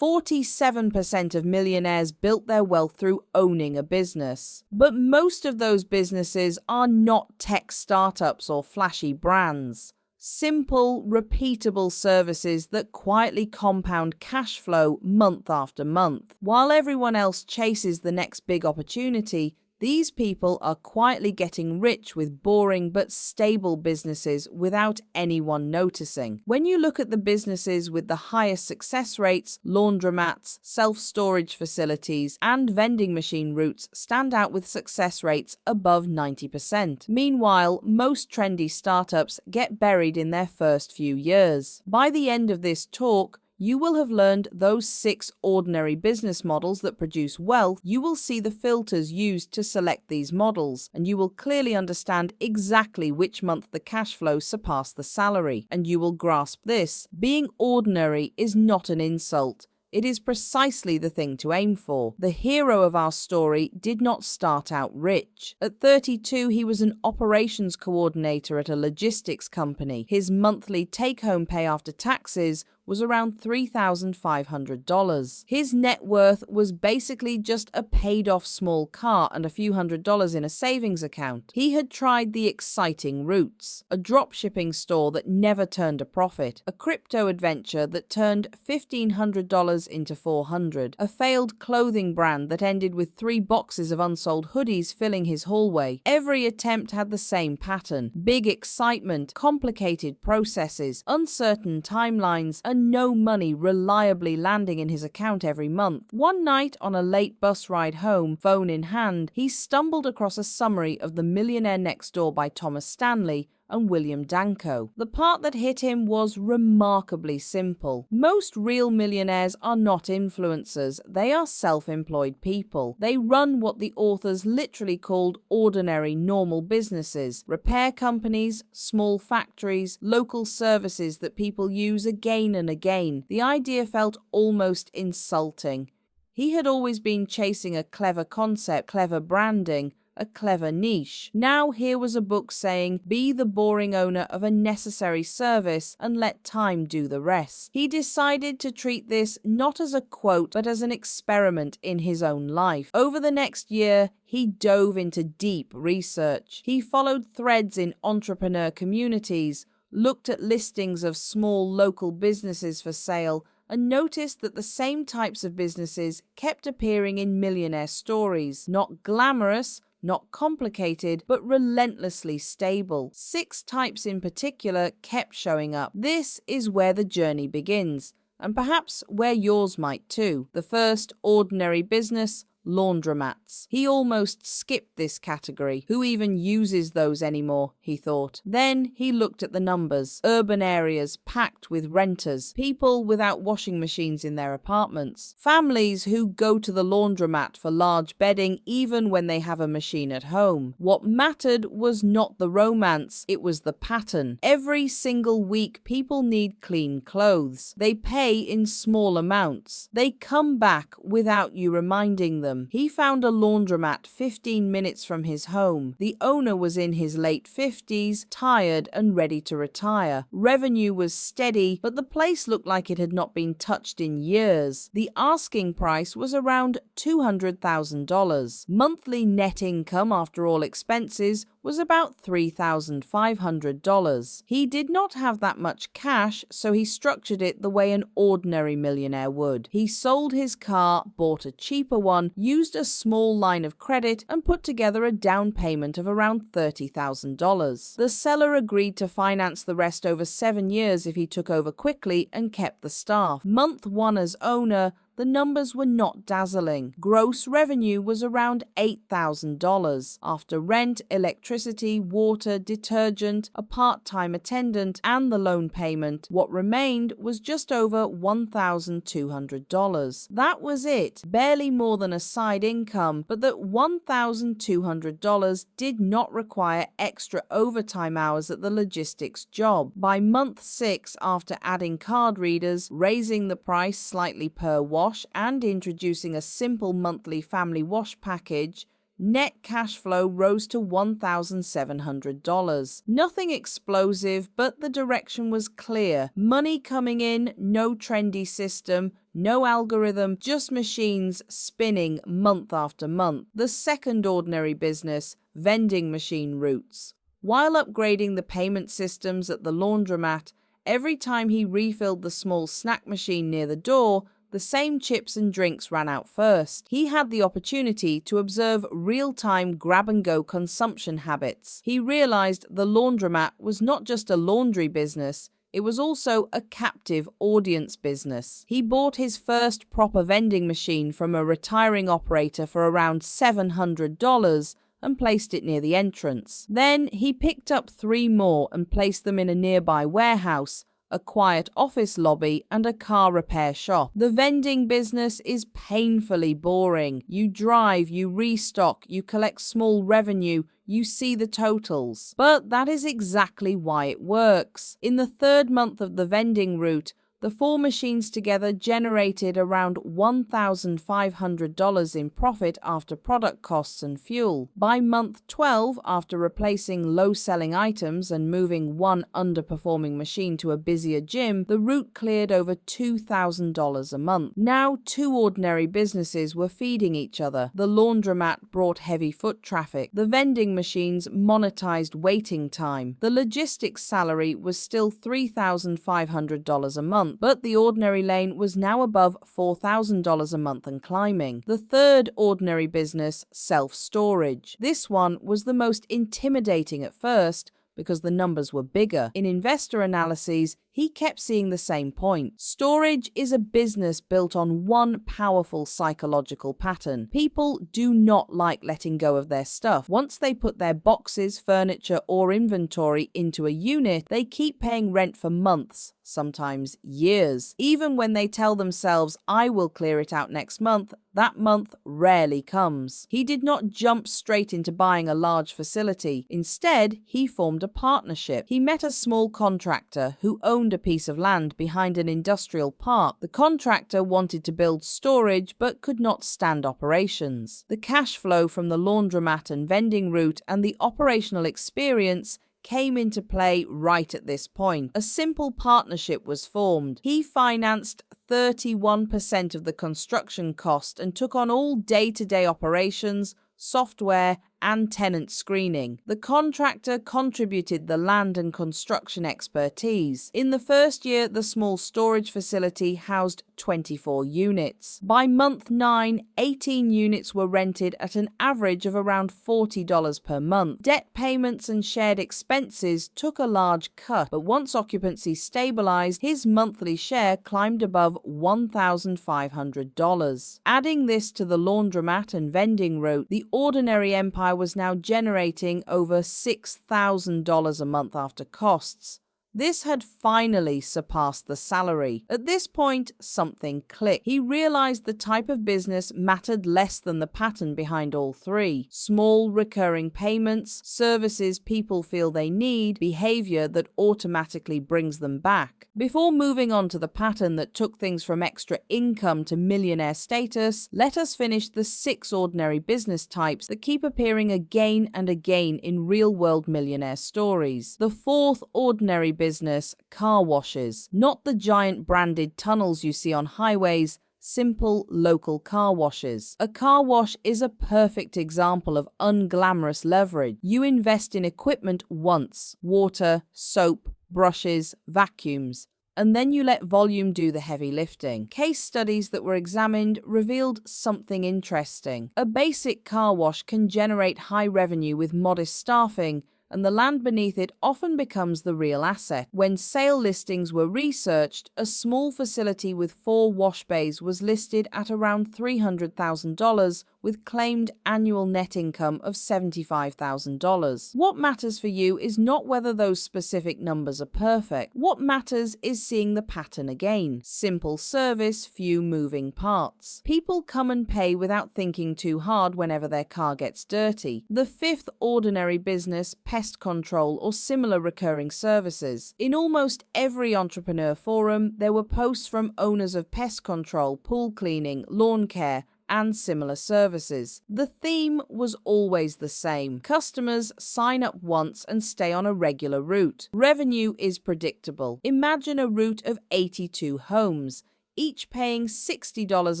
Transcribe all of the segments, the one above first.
47% of millionaires built their wealth through owning a business. But most of those businesses are not tech startups or flashy brands. Simple, repeatable services that quietly compound cash flow month after month. While everyone else chases the next big opportunity, these people are quietly getting rich with boring but stable businesses without anyone noticing. When you look at the businesses with the highest success rates, laundromats, self-storage facilities, and vending machine routes stand out with success rates above 90%. Meanwhile, most trendy startups get buried in their first few years. By the end of this talk, you will have learned those 6 ordinary business models that produce wealth. You will see the filters used to select these models, and you will clearly understand exactly which month the cash flow surpassed the salary. And you will grasp this: being ordinary is not an insult. It is precisely the thing to aim for. The hero of our story did not start out rich. At 32, he was an operations coordinator at a logistics company. His monthly take-home pay after taxes was around $3,500. His net worth was basically just a paid-off small car and a few $100s in a savings account. He had tried the exciting routes: a dropshipping store that never turned a profit, a crypto adventure that turned $1,500 into $400, a failed clothing brand that ended with 3 boxes of unsold hoodies filling his hallway. Every attempt had the same pattern: big excitement, complicated processes, uncertain timelines, and no money reliably landing in his account every month. One night, on a late bus ride home, phone in hand, he stumbled across a summary of The Millionaire Next Door by Thomas Stanley and William Danko. The part that hit him was remarkably simple. Most real millionaires are not influencers, they are self-employed people. They run what the authors literally called ordinary, normal businesses: repair companies, small factories, local services that people use again and again. The idea felt almost insulting. He had always been chasing a clever concept, clever branding, a clever niche. Now here was a book saying, be the boring owner of a necessary service and let time do the rest. He decided to treat this not as a quote, but as an experiment in his own life. Over the next year, he dove into deep research. He followed threads in entrepreneur communities, looked at listings of small local businesses for sale, and noticed that the same types of businesses kept appearing in millionaire stories. Not glamorous, not complicated, but relentlessly stable. 6 types in particular kept showing up. This is where the journey begins, and perhaps where yours might too. The first ordinary business: laundromats. He almost skipped this category. Who even uses those anymore, he thought. Then he looked at the numbers. Urban areas packed with renters, people without washing machines in their apartments, families who go to the laundromat for large bedding even when they have a machine at home. What mattered was not the romance, it was the pattern. Every single week people need clean clothes. They pay in small amounts. They come back without you reminding them. He found a laundromat 15 minutes from his home. The owner was in his late 50s, tired and ready to retire. Revenue was steady, but the place looked like it had not been touched in years. The asking price was around $200,000. Monthly net income after all expenses was about $3,500. He did not have that much cash, so he structured it the way an ordinary millionaire would. He sold his car, bought a cheaper one, used a small line of credit, and put together a down payment of around $30,000. The seller agreed to finance the rest over 7 years if he took over quickly and kept the staff. Month 1 as owner, the numbers were not dazzling. Gross revenue was around $8,000. After rent, electricity, water, detergent, a part-time attendant, and the loan payment, what remained was just over $1,200. That was it, barely more than a side income, but that $1,200 did not require extra overtime hours at the logistics job. By month 6, after adding card readers, raising the price slightly per wash, and introducing a simple monthly family wash package, net cash flow rose to $1,700. Nothing explosive, but the direction was clear. Money coming in, no trendy system, No algorithm, just machines spinning month after month. The second ordinary business, vending machine routes. While upgrading the payment systems at the laundromat, every time he refilled the small snack machine near the door, the same chips and drinks ran out first. He had the opportunity to observe real-time grab-and-go consumption habits. He realized the laundromat was not just a laundry business, it was also a captive audience business. He bought his first proper vending machine from a retiring operator for around $700 and placed it near the entrance. Then he picked up 3 more and placed them in a nearby warehouse, a quiet office lobby, and a car repair shop. The vending business is painfully boring. You drive, you restock, you collect small revenue, you see the totals. But that is exactly why it works. In the 3rd month of the vending route, the 4 machines together generated around $1,500 in profit after product costs and fuel. By month 12, after replacing low-selling items and moving one underperforming machine to a busier gym, the route cleared over $2,000 a month. Now 2 ordinary businesses were feeding each other. The laundromat brought heavy foot traffic. The vending machines monetized waiting time. The logistics salary was still $3,500 a month, but the ordinary lane was now above $4,000 a month and climbing. The 3rd ordinary business, self-storage. This one was the most intimidating at first because the numbers were bigger. In investor analyses, he kept seeing the same point. Storage is a business built on one powerful psychological pattern. People do not like letting go of their stuff. Once they put their boxes, furniture, or inventory into a unit, they keep paying rent for months, sometimes years. Even when they tell themselves, I will clear it out next month, that month rarely comes. He did not jump straight into buying a large facility. Instead, he formed a partnership. He met a small contractor who owned a piece of land behind an industrial park. The contractor wanted to build storage but could not stand operations. The cash flow from the laundromat and vending route and the operational experience came into play right at this point. A simple partnership was formed. He financed 31% of the construction cost and took on all day-to-day operations, software, and tenant screening. The contractor contributed the land and construction expertise. In the first year, the small storage facility housed 24 units. By month 9, 18 units were rented at an average of around $40 per month. Debt payments and shared expenses took a large cut, but once occupancy stabilized, his monthly share climbed above $1,500. Adding this to the laundromat and vending route, the ordinary empire was now generating over $6,000 a month after costs. This had finally surpassed the salary. At this point, something clicked. He realized the type of business mattered less than the pattern behind all 3. Small, recurring payments, services people feel they need, behavior that automatically brings them back. Before moving on to the pattern that took things from extra income to millionaire status, let us finish the 6 ordinary business types that keep appearing again and again in real-world millionaire stories. The 4th ordinary business, car washes. Not the giant branded tunnels you see on highways, simple local car washes. A car wash is a perfect example of unglamorous leverage. You invest in equipment once, water, soap, brushes, vacuums, and then you let volume do the heavy lifting. Case studies that were examined revealed something interesting. A basic car wash can generate high revenue with modest staffing, and the land beneath it often becomes the real asset. When sale listings were researched, a small facility with 4 wash bays was listed at around $300,000 with claimed annual net income of $75,000. What matters for you is not whether those specific numbers are perfect. What matters is seeing the pattern again. Simple service, few moving parts. People come and pay without thinking too hard whenever their car gets dirty. The 5th ordinary business, pest control or similar recurring services. In almost every entrepreneur forum, there were posts from owners of pest control, pool cleaning, lawn care, and similar services. The theme was always the same. Customers sign up once and stay on a regular route. Revenue is predictable. Imagine a route of 82 homes. each paying $60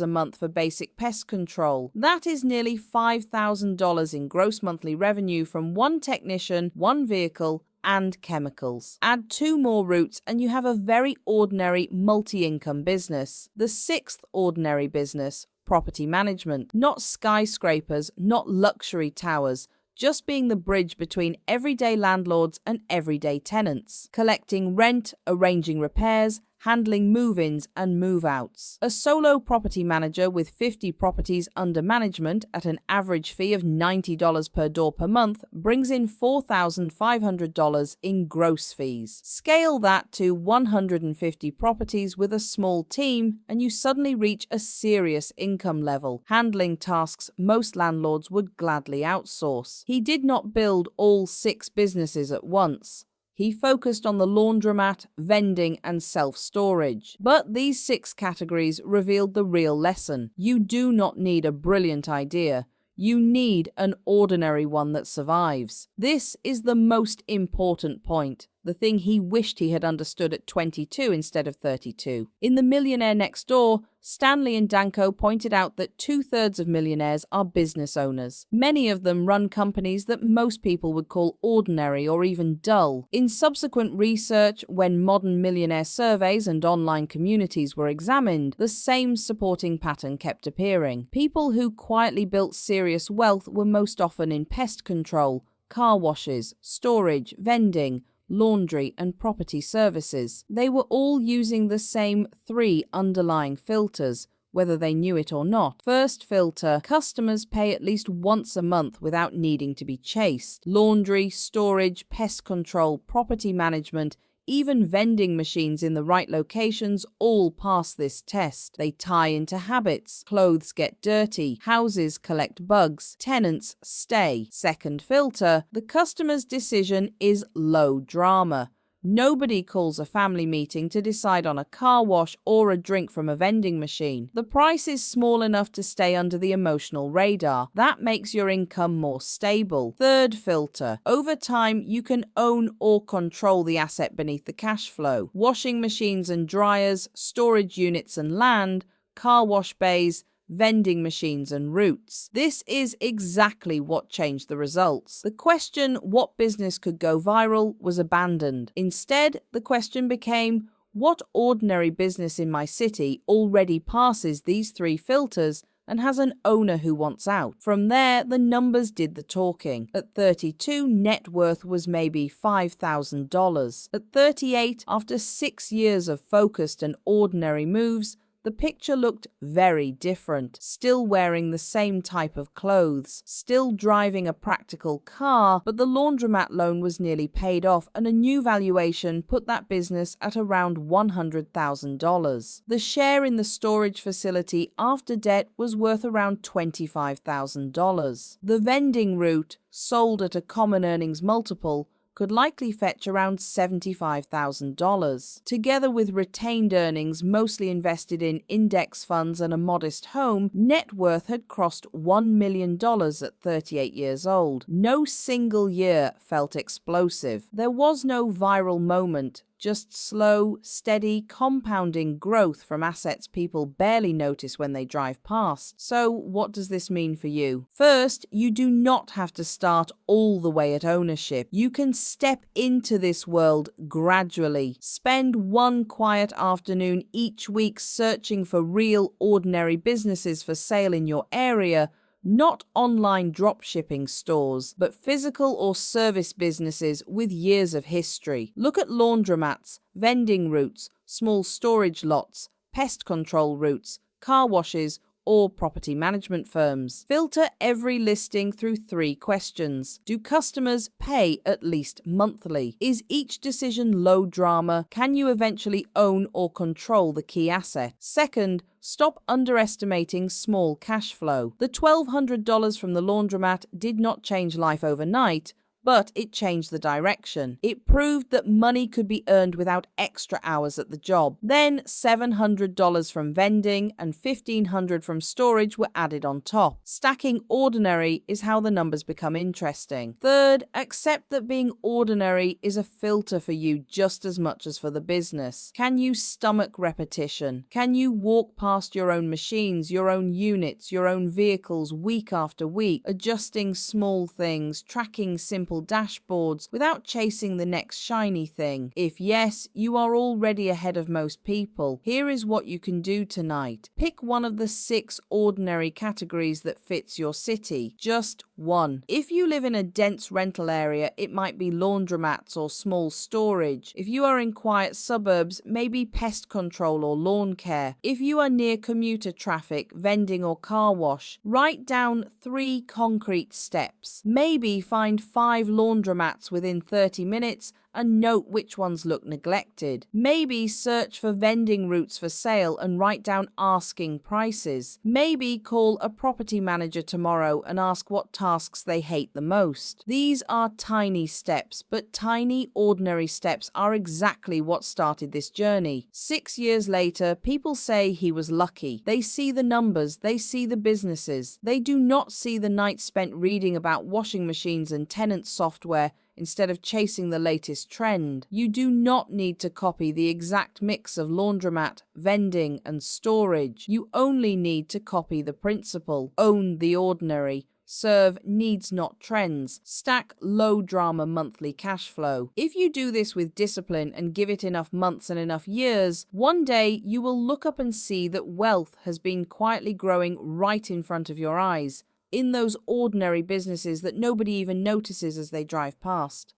a month for basic pest control. That is nearly $5,000 in gross monthly revenue from one technician, one vehicle, and chemicals. Add 2 more routes and you have a very ordinary multi-income business. The 6th ordinary business, property management. Not skyscrapers, not luxury towers, just being the bridge between everyday landlords and everyday tenants. Collecting rent, arranging repairs, handling move-ins and move-outs. A solo property manager with 50 properties under management at an average fee of $90 per door per month brings in $4,500 in gross fees. Scale that to 150 properties with a small team and you suddenly reach a serious income level, handling tasks most landlords would gladly outsource. He did not build all 6 businesses at once. He focused on the laundromat, vending, and self-storage. But these 6 categories revealed the real lesson. You do not need a brilliant idea. You need an ordinary one that survives. This is the most important point, the thing he wished he had understood at 22 instead of 32. In The Millionaire Next Door, Stanley and Danko pointed out that 2/3 of millionaires are business owners. Many of them run companies that most people would call ordinary or even dull. In subsequent research, when modern millionaire surveys and online communities were examined, the same supporting pattern kept appearing. People who quietly built serious wealth were most often in pest control, car washes, storage, vending, laundry, and property services. They were all using the same 3 underlying filters, whether they knew it or not. First filter, customers pay at least once a month without needing to be chased. Laundry, storage, pest control, property management, even vending machines in the right locations all pass this test. They tie into habits. Clothes get dirty. Houses collect bugs. Tenants stay. Second filter, the customer's decision is low drama. Nobody calls a family meeting to decide on a car wash or a drink from a vending machine. The price is small enough to stay under the emotional radar. That makes your income more stable. Third filter. Over time, you can own or control the asset beneath the cash flow. Washing machines and dryers, storage units and land, car wash bays, vending machines and routes. This is exactly what changed the results. The question, what business could go viral, was abandoned. Instead, the question became, what ordinary business in my city already passes these 3 filters and has an owner who wants out? From there, the numbers did the talking. At 32, net worth was maybe $5,000. At 38, after 6 years of focused and ordinary moves, the picture looked very different. Still wearing the same type of clothes, still driving a practical car, but the laundromat loan was nearly paid off and a new valuation put that business at around $100,000. The share in the storage facility after debt was worth around $25,000. The vending route, sold at a common earnings multiple, could likely fetch around $75,000. Together with retained earnings mostly invested in index funds and a modest home, net worth had crossed $1 million at 38 years old. No single year felt explosive. There was no viral moment, just slow, steady, compounding growth from assets people barely notice when they drive past. So what does this mean for you? First, you do not have to start all the way at ownership. You can step into this world gradually. Spend one quiet afternoon each week searching for real, ordinary businesses for sale in your area. Not online dropshipping stores, but physical or service businesses with years of history. Look at laundromats, vending routes, small storage lots, pest control routes, car washes, or property management firms. Filter every listing through 3 questions. Do customers pay at least monthly? Is each decision low drama? Can you eventually own or control the key asset? Second, stop underestimating small cash flow. The $1,200 from the laundromat did not change life overnight, but it changed the direction. It proved that money could be earned without extra hours at the job. Then $700 from vending and $1,500 from storage were added on top. Stacking ordinary is how the numbers become interesting. Third, accept that being ordinary is a filter for you just as much as for the business. Can you stomach repetition? Can you walk past your own machines, your own units, your own vehicles week after week, adjusting small things, tracking simple dashboards without chasing the next shiny thing? If yes, you are already ahead of most people. Here is what you can do tonight. Pick one of the 6 ordinary categories that fits your city. Just one. If you live in a dense rental area, it might be laundromats or small storage. If you are in quiet suburbs, maybe pest control or lawn care. If you are near commuter traffic, vending or car wash, write down 3 concrete steps. Maybe find 5 laundromats within 30 minutes and note which ones look neglected. Maybe search for vending routes for sale and write down asking prices. Maybe call a property manager tomorrow and ask what tasks they hate the most. These are tiny steps, but tiny, ordinary steps are exactly what started this journey. 6 years later, people say he was lucky. They see the numbers, they see the businesses. They do not see the nights spent reading about washing machines and tenant software instead of chasing the latest trend. You do not need to copy the exact mix of laundromat, vending, and storage. You only need to copy the principle. Own the ordinary. Serve needs not trends. Stack low drama monthly cash flow. If you do this with discipline and give it enough months and enough years, one day you will look up and see that wealth has been quietly growing right in front of your eyes, in those ordinary businesses that nobody even notices as they drive past.